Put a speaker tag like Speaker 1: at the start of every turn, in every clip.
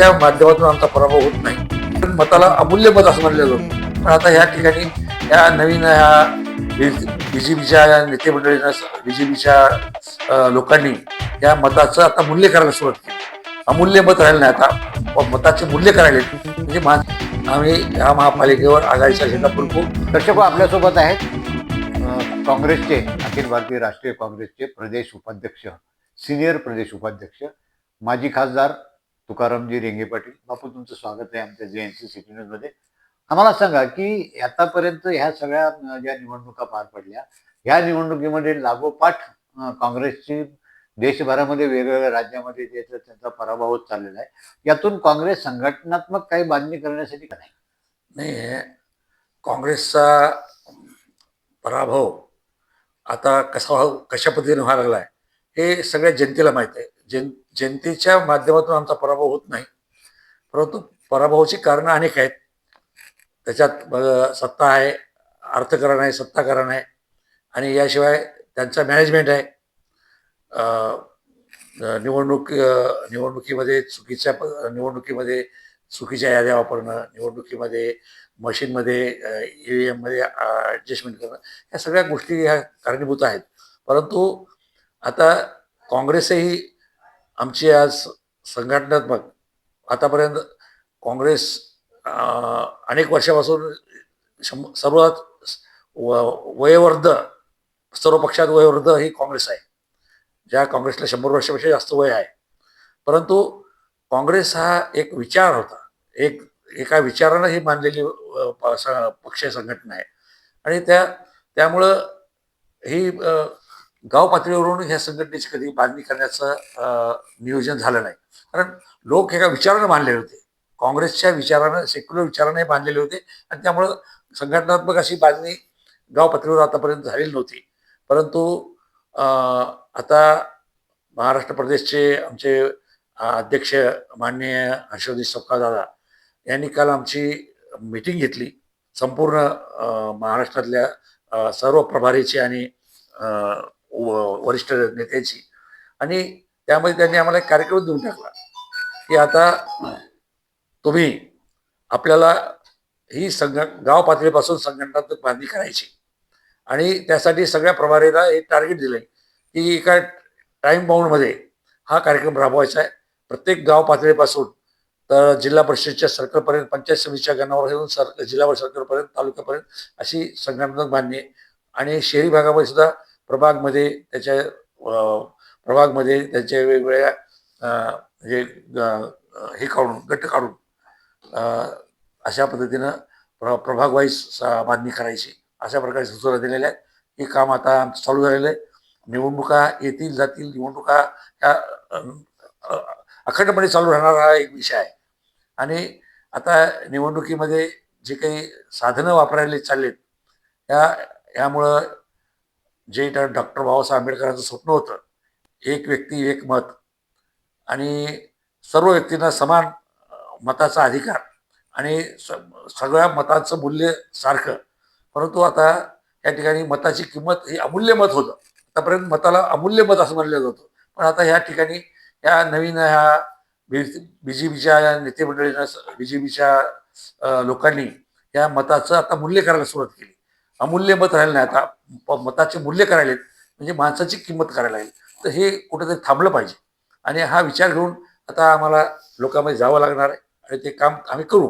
Speaker 1: जनतेच्या माध्यमातून आमचा पराभव होत नाही, पण मताला अमूल्य मत असं म्हणलं जातं. पण आता ह्या ठिकाणी या नवीन ह्या बीजेपीच्या नेतेमंडळीनं बीजेपीच्या लोकांनी या मताचं आता मूल्य करायला सुरुवात केली. अमूल्य मत राहिलं नाही, आता मताचे मूल्य करायला म्हणजे आम्ही ह्या महापालिकेवर आघाडीचा झेंडा फडकू.
Speaker 2: दर्शक आपल्यासोबत आहेत काँग्रेसचे अखिल भारतीय राष्ट्रीय काँग्रेसचे प्रदेश उपाध्यक्ष, सिनियर प्रदेश उपाध्यक्ष, माजी खासदार तुकारामजी रेंगे पाटील. बापू, तुमचं स्वागत आहे आमच्या JNC सिटी न्यूजमध्ये. आम्हाला सांगा की आतापर्यंत ह्या सगळ्या ज्या निवडणुका पार पडल्या, ह्या निवडणुकीमध्ये लागोपाठ काँग्रेसची देशभरामध्ये वेगवेगळ्या राज्यामध्ये त्यांचा पराभव होत चाललेला आहे. यातून काँग्रेस संघटनात्मक काही बांधणी करण्यासाठी का
Speaker 1: नाही, काँग्रेसचा पराभव आता कशा पद्धतीने व्हायला लागलाय हे सगळ्या जनतेला माहीत आहे. जनतेच्या माध्यमातून आमचा पराभव होत नाही, परंतु पराभवाची कारणं अनेक आहेत. त्याच्यात सत्ता आहे, अर्थकारण आहे, सत्ताकारण आहे, आणि याशिवाय त्यांचा मॅनेजमेंट आहे. निवडणुकीमध्ये निवडणुकीमध्ये चुकीच्या याद्या वापरणं, निवडणुकीमध्ये मशीनमध्ये EVM मध्ये ॲडजस्टमेंट करणं, ह्या सगळ्या गोष्टी ह्या कारणीभूत आहेत. परंतु आता काँग्रेसही आमची आज संघटनात्मक आतापर्यंत काँग्रेस अनेक वर्षापासून सर्वात वयोवृद्ध, सर्व पक्षात वयोवृद्ध ही काँग्रेस आहे. ज्या काँग्रेसला 100 वर्षापेक्षा जास्त वय आहे. परंतु काँग्रेस हा एक विचार होता, एका विचारानं ही मानलेली पक्ष संघटना आहे, आणि त्यामुळं ही गाव पातळीवरून ह्या संघटनेची कधी बांधणी करण्याचं नियोजन झालं नाही. कारण लोक एका विचारानं बांधलेले होते, काँग्रेसच्या विचारानं, सेक्युलर विचाराने बांधलेले होते, आणि त्यामुळं संघटनात्मक अशी बांधणी गाव पातळीवर आतापर्यंत झालेली नव्हती. परंतु आता महाराष्ट्र प्रदेशचे आमचे अध्यक्ष माननीय हर्षवर्धन सपकाळदादा यांनी काल आमची मीटिंग घेतली, संपूर्ण महाराष्ट्रातल्या सर्व प्रभारीची आणि वरिष्ठ नेत्याची, आणि त्यामध्ये त्यांनी आम्हाला एक कार्यक्रम देऊन टाकला की आता तुम्ही आपल्याला ही गाव पातळीपासून संघटनात्मक बांधणी करायची, आणि त्यासाठी सगळ्या प्रभारीला एक टार्गेट दिलं आहे की एका टाईम बाउंडमध्ये हा कार्यक्रम राबवायचा आहे. प्रत्येक गाव पातळीपासून तर जिल्हा परिषदेच्या सर्कलपर्यंत, पंचायत समितीच्या गणावर येऊन जिल्हा सर्कलपर्यंत, तालुक्यापर्यंत अशी संघटनात्मक बांधणी आहे. आणि शहरी भागामध्ये सुद्धा प्रभागमध्ये त्यांच्या वेगवेगळ्या म्हणजे हे काढून, गट काढून अशा पद्धतीनं प्रभाग वाईज बांधणी करायची, अशा प्रकारे सूचना दिलेल्या आहेत. हे काम आता आमचं चालू झालेलं आहे. निवडणुका येतील जातील, निवडणुका ह्या अखंडपणे चालू राहणारा हा एक विषय आहे. आणि आता निवडणुकीमध्ये जे काही साधनं वापरायला चाललेत, यामुळं जे डॉक्टर बाबासाहेब आंबेडकरांचं स्वप्न होतं, एक व्यक्ती एक मत, आणि सर्व व्यक्तींना समान मताचा अधिकार, आणि सगळ्या मताचं मूल्य सारखं, परंतु आता या ठिकाणी मताची किंमत ही अमूल्य मत होतं. आतापर्यंत मताला अमूल्य मत असं म्हणलं जातं, पण आता ह्या ठिकाणी या नवीन ह्या बीजेपीच्या नेतेमंडळीनं, बीजेपीच्या लोकांनी या मताचं आता मूल्य करायला सुरुवात केली. अमूल्य मत राहिलं नाही, आता मताचे मूल्य करायला म्हणजे माणसाची किंमत करायला लागेल. तर हे कुठेतरी थांबलं पाहिजे, आणि हा विचार घेऊन आता आम्हाला लोकांमध्ये जावं लागणार आहे, आणि ते काम आम्ही करू.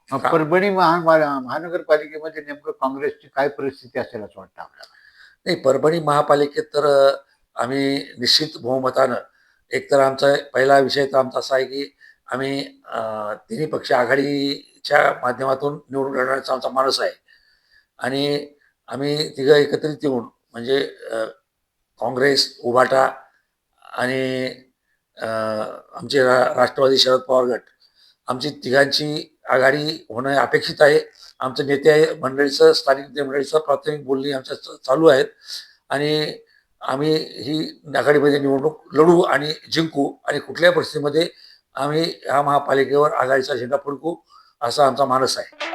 Speaker 2: परभणी महानगरपालिकेमध्ये नेमकं काँग्रेसची काय परिस्थिती असेल असं वाटतं आपल्याला?
Speaker 1: नाही, परभणी महापालिकेत तर आम्ही निश्चित बहुमतानं, एक तर आमचा पहिला विषय तर आमचा असा आहे की आम्ही तिन्ही पक्ष आघाडीच्या माध्यमातून निवडून लढण्याचा आमचा मानस आहे. आणि आम्ही तिघं एकत्रित येऊन, म्हणजे काँग्रेस, उभाटा आणि आमचे राष्ट्रवादी शरद पवार गट, आमची तिघांची आघाडी होणं अपेक्षित आहे. आमचं नेते मंडळीचं, स्थानिक नेते मंडळीचं प्राथमिक बोलणी आमच्या चालू आहेत, आणि आम्ही ही आघाडीमध्ये निवडणूक लढू आणि जिंकू, आणि कुठल्याही परिस्थितीमध्ये आम्ही ह्या महापालिकेवर आघाडीचा झेंडा फडकू, असा आमचा मानस आहे.